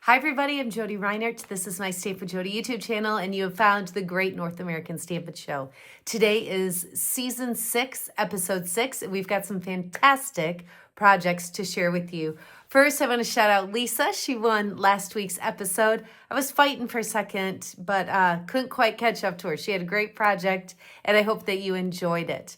Hi everybody, I'm Jodi Reinert. This is my Stamp with Jodi YouTube channel, and you have found the Great North American Stampin' Show. Today is season 6, episode 6, and we've got some fantastic projects to share with you. First, I want to shout out Lisa. She won last week's episode. I was fighting for a second, but couldn't quite catch up to her. She had a great project, and I hope that you enjoyed it.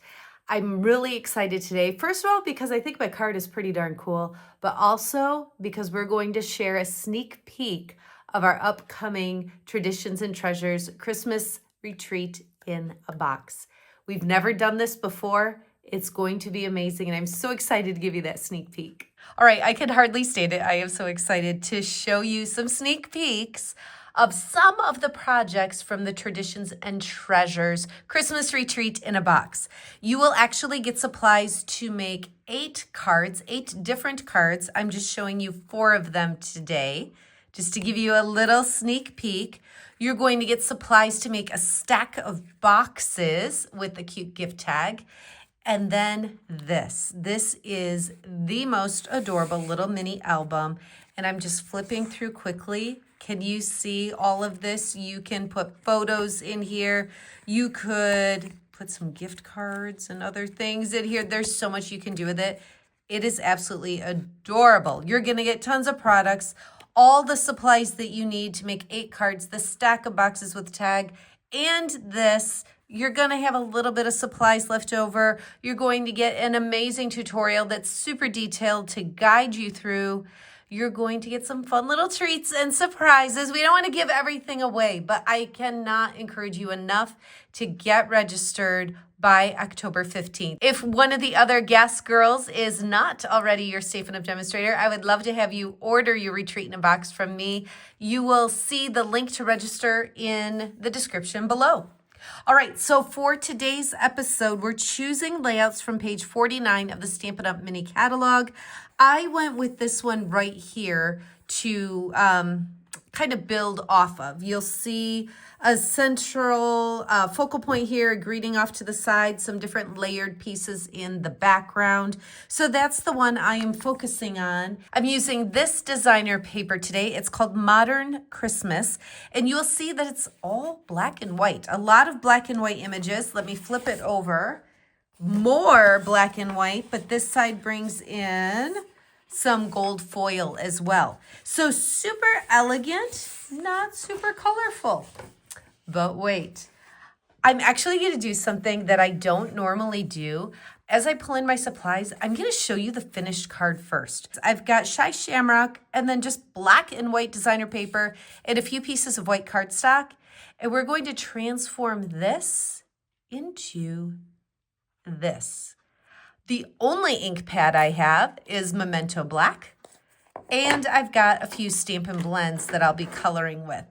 I'm really excited today, first of all, because I think my card is pretty darn cool, but also because we're going to share a sneak peek of our upcoming Traditions and Treasures Christmas retreat in a box. We've never done this before. It's going to be amazing, and I'm so excited to give you that sneak peek. All right, I can hardly state it. I am so excited to show you some sneak peeks of some of the projects from the Traditions and Treasures Christmas Retreat in a Box. You will actually get supplies to make 8 cards, 8 different cards. I'm just showing you 4 of them today, just to give you a little sneak peek. You're going to get supplies to make a stack of boxes with a cute gift tag. And then this is the most adorable little mini album. And I'm just flipping through quickly. Can you see all of this? You can put photos in here. You could put some gift cards and other things in here. There's so much you can do with it. It is absolutely adorable. You're going to get tons of products, all the supplies that you need to make 8 cards, the stack of boxes with tag, and this. You're going to have a little bit of supplies left over. You're going to get an amazing tutorial that's super detailed to guide you through. You're going to get some fun little treats and surprises. We don't want to give everything away, but I cannot encourage you enough to get registered by October 15th. If one of the other guest girls is not already your Stampin' Up! Demonstrator, I would love to have you order your Retreat in a Box from me. You will see the link to register in the description below. All right, so for today's episode, we're choosing layouts from page 49 of the Stampin' Up! Mini Catalog. I went with this one right here to kind of build off of. You'll see a central focal point here, a greeting off to the side, some different layered pieces in the background. So that's the one I am focusing on. I'm using this designer paper today. It's called Modern Christmas, and you'll see that it's all black and white. A lot of black and white images. Let me flip it over. More black and white, but this side brings in some gold foil as well. So super elegant, not super colorful. But wait, I'm actually going to do something that I don't normally do. As I pull in my supplies, I'm going to show you the finished card first. I've got Shamrock and then just black and white designer paper and a few pieces of white cardstock. And we're going to transform this into this. The only ink pad I have is Memento Black, and I've got a few Stampin' blends that I'll be coloring with.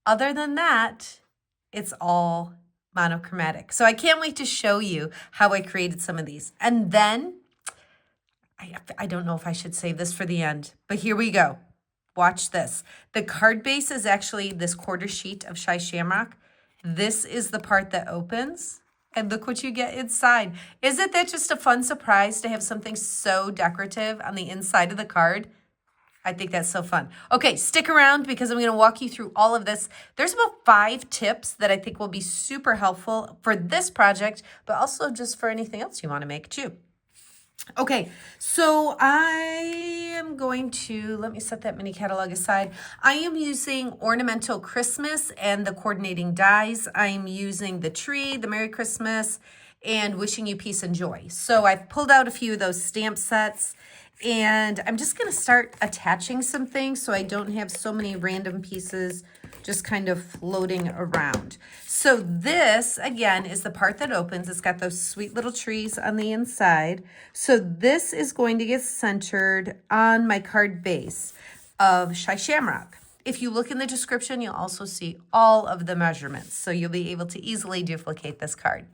Other than that, it's all monochromatic. So I can't wait to show you how I created some of these. And then, I don't know if I should save this for the end, but here we go. Watch this. The card base is actually this quarter sheet of Shamrock. This is the part that opens. And look what you get inside. Isn't that just a fun surprise to have something so decorative on the inside of the card? I think that's so fun. Okay, stick around because I'm going to walk you through all of this. There's about 5 tips that I think will be super helpful for this project, but also just for anything else you want to make too. Okay, so I am going to, let me set that mini catalog aside. I am using Ornamental Christmas and the coordinating dies. I'm using the tree, the Merry Christmas, and Wishing You Peace and Joy. So I've pulled out a few of those stamp sets, and I'm just going to start attaching some things so I don't have so many random pieces just kind of floating around. So this, again, is the part that opens. It's got those sweet little trees on the inside. So this is going to get centered on my card base of Shamrock. If you look in the description, you'll also see all of the measurements. So you'll be able to easily duplicate this card.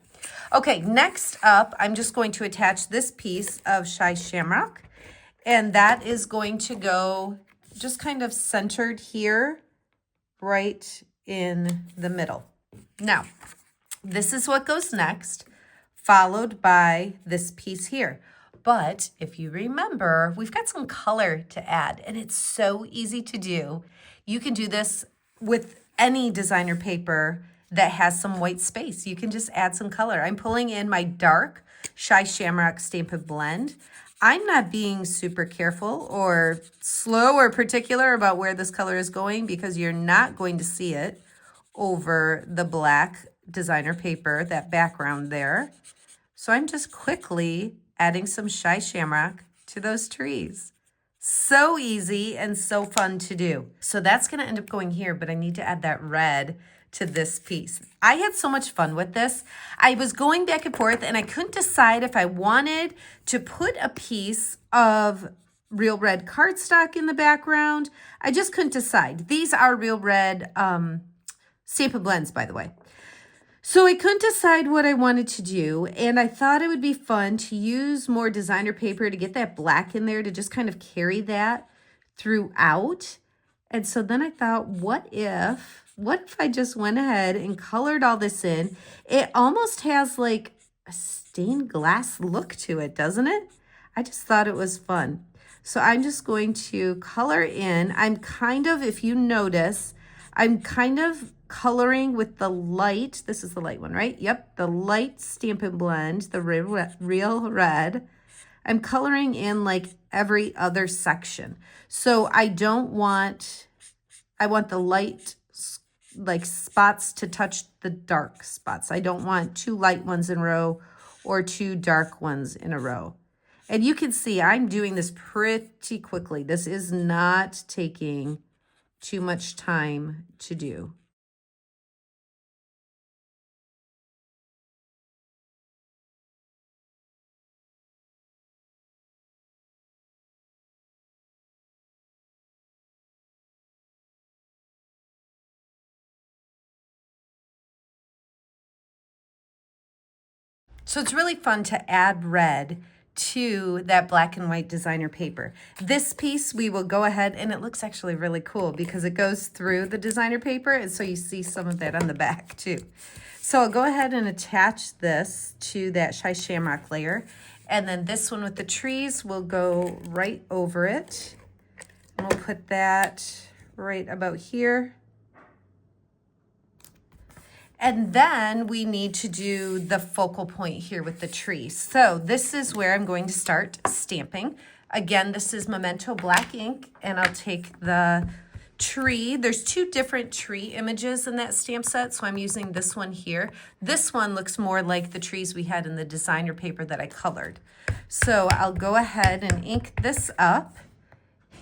Okay, next up, I'm just going to attach this piece of Shamrock. And that is going to go just kind of centered here, right in the middle. Now, this is what goes next, followed by this piece here. But if you remember, we've got some color to add, and it's so easy to do. You can do this with any designer paper that has some white space. You can just add some color. I'm pulling in my dark Shamrock Stampin' Blend. I'm not being super careful or slow or particular about where this color is going because you're not going to see it over the black designer paper, that background there. So I'm just quickly adding some Shamrock to those trees. So easy and so fun to do. So that's going to end up going here, but I need to add that red to this piece. I had so much fun with this. I was going back and forth and I couldn't decide if I wanted to put a piece of real red cardstock in the background. I just couldn't decide. These are real red Stampin' Blends, by the way. So I couldn't decide what I wanted to do, and I thought it would be fun to use more designer paper to get that black in there to just kind of carry that throughout. And so then I thought, what if I just went ahead and colored all this in? It almost has like a stained glass look to it, doesn't it? I just thought it was fun. So I'm just going to color in. I'm kind of, if you notice, I'm kind of coloring with the light. This is the light one, right? Yep, the light Stampin' Blend, the real red. I'm coloring in like every other section. So I want the light like spots to touch the dark spots. I don't want two light ones in a row or two dark ones in a row. And you can see I'm doing this pretty quickly. This is not taking too much time to do. So it's really fun to add red to that black and white designer paper. This piece we will go ahead, and it looks actually really cool because it goes through the designer paper, and so you see some of that on the back too. So I'll go ahead and attach this to that Shamrock layer, and then this one with the trees will go right over it. And we'll put that right about here. And then we need to do the focal point here with the tree. So this is where I'm going to start stamping. Again, this is Memento black ink, and I'll take the tree. There's two different tree images in that stamp set, so I'm using this one here. This one looks more like the trees we had in the designer paper that I colored. So I'll go ahead and ink this up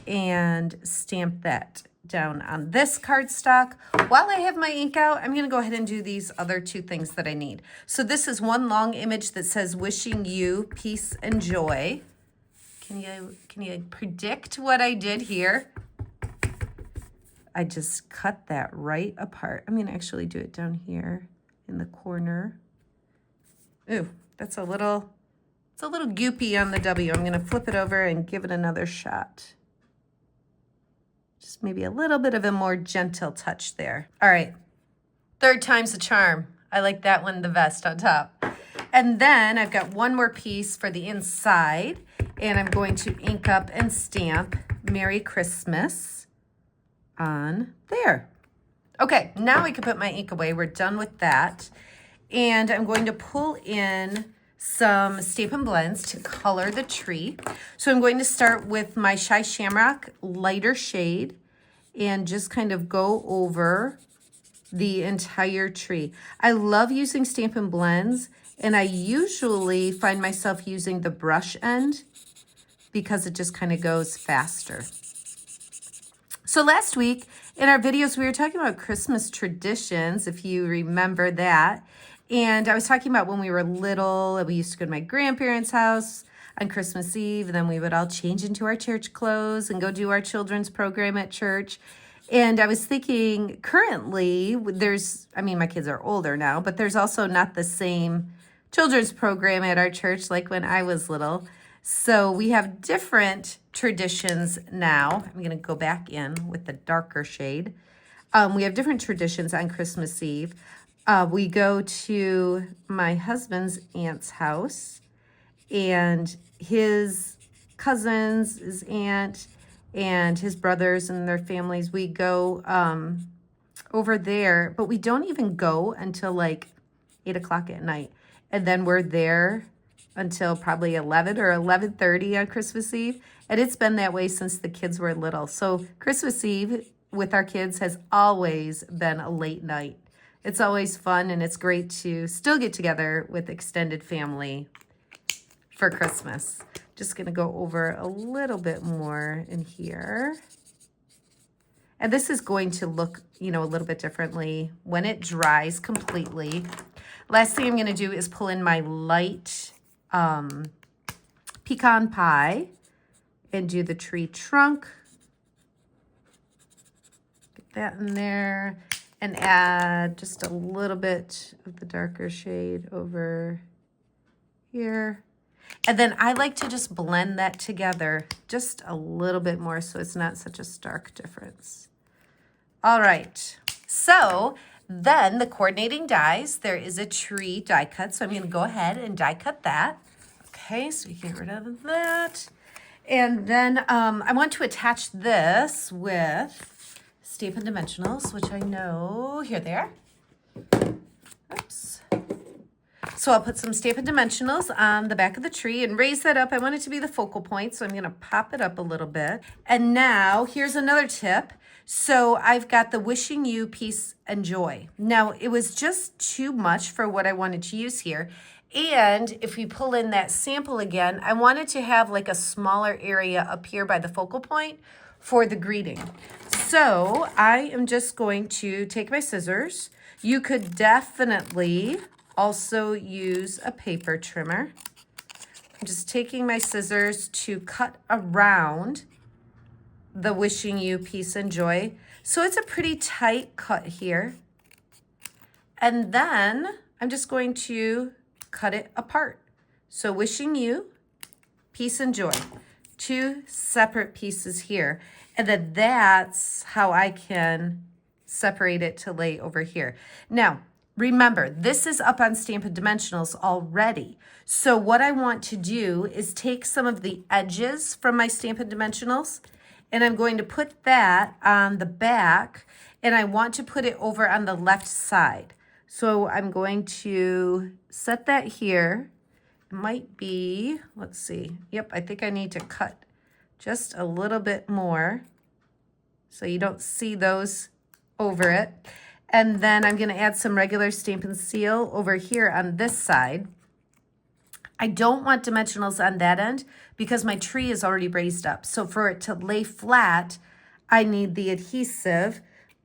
and stamp that down on this cardstock. While I have my ink out, I'm going to go ahead and do these other two things that I need. So this is one long image that says wishing you peace and joy. Can you predict what I did here? I just cut that right apart. I'm going to actually do it down here in the corner. Ooh, it's a little goopy on the W. I'm going to flip it over and give it another shot. Just maybe a little bit of a more gentle touch there. All right, third time's a charm. I like that one the best on top. And then I've got one more piece for the inside, and I'm going to ink up and stamp Merry Christmas on there. Okay, now I can put my ink away. We're done with that. And I'm going to pull in some Stampin' Blends to color the tree. So I'm going to start with my Shamrock lighter shade and just kind of go over the entire tree. I love using Stampin' Blends, and I usually find myself using the brush end because it just kind of goes faster. So last week in our videos, we were talking about Christmas traditions, if you remember that. And I was talking about when we were little, we used to go to my grandparents' house on Christmas Eve, and then we would all change into our church clothes and go do our children's program at church. And I was thinking currently my kids are older now, but there's also not the same children's program at our church like when I was little. So we have different traditions now. I'm going to go back in with the darker shade. We have different traditions on Christmas Eve. We go to my husband's aunt's house, and his cousins, his aunt, and his brothers and their families. We go over there, but we don't even go until like 8 o'clock at night. And then we're there until probably 11 or 11:30 on Christmas Eve. And it's been that way since the kids were little. So Christmas Eve with our kids has always been a late night. It's always fun, and it's great to still get together with extended family for Christmas. Just going to go over a little bit more in here. And this is going to look, you know, a little bit differently when it dries completely. Last thing I'm going to do is pull in my light pecan pie and do the tree trunk. Get that in there and add just a little bit of the darker shade over here. And then I like to just blend that together just a little bit more so it's not such a stark difference. All right, so then the coordinating dies, there is a tree die cut, so I'm going to go ahead and die cut that. Okay, so we get rid of that. And then I want to attach this with Stampin' Dimensionals, which I know, here they are. Oops. So I'll put some Stampin' Dimensionals on the back of the tree and raise that up. I want it to be the focal point, so I'm going to pop it up a little bit. And now here's another tip. So I've got the Wishing You Peace and Joy. Now it was just too much for what I wanted to use here. And if we pull in that sample again, I wanted to have like a smaller area up here by the focal point for the greeting. So I am just going to take my scissors. You could definitely also use a paper trimmer. I'm just taking my scissors to cut around the Wishing You Peace and Joy. So it's a pretty tight cut here. And then I'm just going to cut it apart. So Wishing You Peace and Joy, two separate pieces here. And then that's how I can separate it to lay over here. Now, remember, this is up on Stampin' Dimensionals already. So what I want to do is take some of the edges from my Stampin' Dimensionals, and I'm going to put that on the back, and I want to put it over on the left side. So I'm going to set that here. It might be, let's see. Yep, I think I need to cut just a little bit more so you don't see those over it. And then I'm going to add some regular Stampin' Seal over here on this side. I don't want dimensionals on that end because my tree is already raised up. So for it to lay flat, I need the adhesive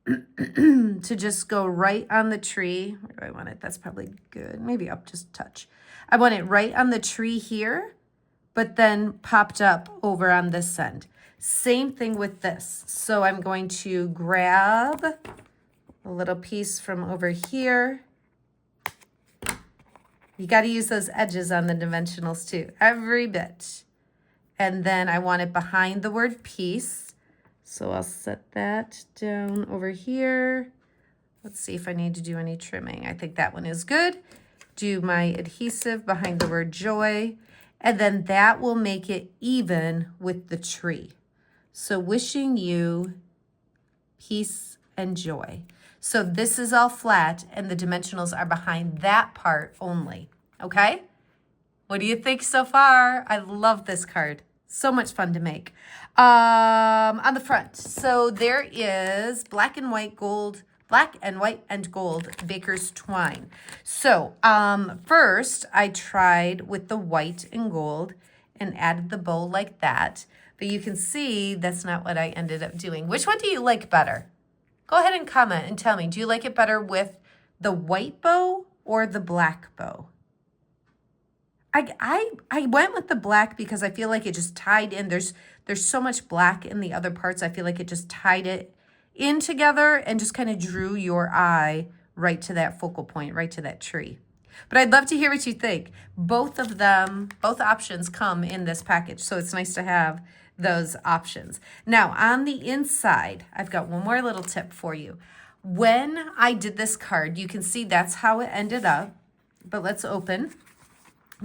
to just go right on the tree. Where do I want it? That's probably good. Maybe up just a touch. I want it right on the tree here, but then popped up over on this end. Same thing with this. So I'm going to grab a little piece from over here. You got to use those edges on the dimensionals too, every bit. And then I want it behind the word peace. So I'll set that down over here. Let's see if I need to do any trimming. I think that one is good. Do my adhesive behind the word joy. And then that will make it even with the tree. So Wishing You Peace and Joy. So this is all flat and the dimensionals are behind that part only, okay? What do you think so far? I love this card. So much fun to make. On the front, so there is black and white and gold baker's twine. So first I tried with the white and gold and added the bow like that. But you can see that's not what I ended up doing. Which one do you like better? Go ahead and comment and tell me, do you like it better with the white bow or the black bow? I went with the black because I feel like it just tied in. There's so much black in the other parts. I feel like it just tied it in together and just kind of drew your eye right to that focal point, right to that tree. But I'd love to hear what you think. Both of them, both options come in this package, so it's nice to have those options. Now, on the inside, I've got one more little tip for you. When I did this card, you can see that's how it ended up, but let's open.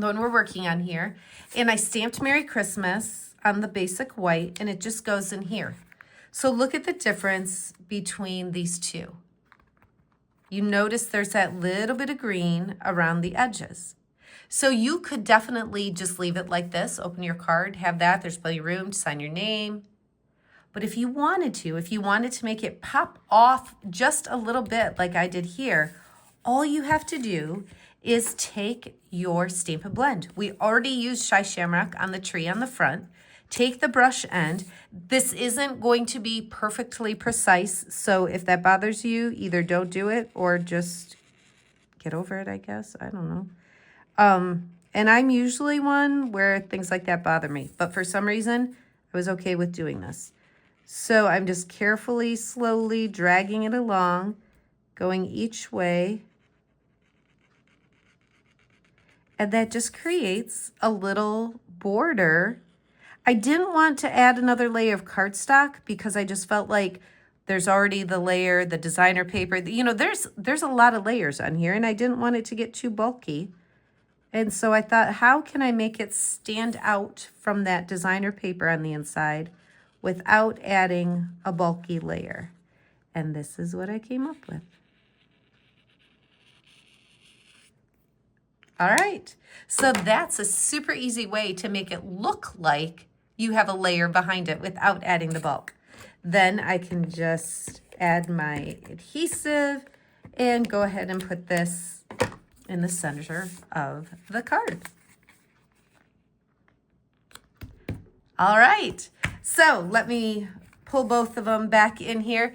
the one we're working on here. And I stamped Merry Christmas on the basic white, and it just goes in here. So look at the difference between these two. You notice there's that little bit of green around the edges. So you could definitely just leave it like this, open your card, have that. There's plenty of room to sign your name. But if you wanted to make it pop off just a little bit like I did here, all you have to do is take your Stampin' Blend. We already used Shamrock on the tree on the front. Take the brush end. This isn't going to be perfectly precise, so if that bothers you, either don't do it or just get over it, I guess. I don't know. And I'm usually one where things like that bother me, but for some reason, I was okay with doing this. So I'm just carefully, slowly dragging it along, going each way. And that just creates a little border. I didn't want to add another layer of cardstock because I just felt like there's already the layer, the designer paper. You know, there's a lot of layers on here, and I didn't want it to get too bulky. And so I thought, how can I make it stand out from that designer paper on the inside without adding a bulky layer? And this is what I came up with. All right, so that's a super easy way to make it look like you have a layer behind it without adding the bulk. Then I can just add my adhesive and go ahead and put this in the center of the card. All right, so let me pull both of them back in here.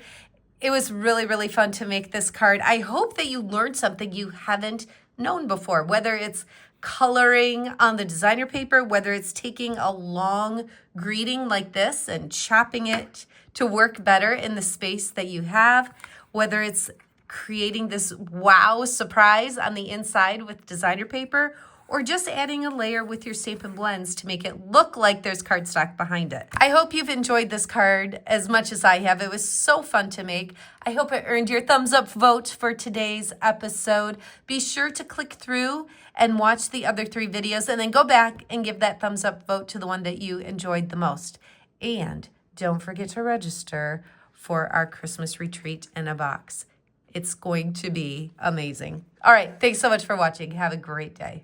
It was really, really fun to make this card. I hope that you learned something you haven't known before, whether it's coloring on the designer paper, whether it's taking a long greeting like this and chopping it to work better in the space that you have, whether it's creating this wow surprise on the inside with designer paper, or just adding a layer with your Stampin' Blends to make it look like there's cardstock behind it. I hope you've enjoyed this card as much as I have. It was so fun to make. I hope it earned your thumbs up vote for today's episode. Be sure to click through and watch the other 3 videos and then go back and give that thumbs up vote to the one that you enjoyed the most. And don't forget to register for our Christmas retreat in a box. It's going to be amazing. All right, thanks so much for watching. Have a great day.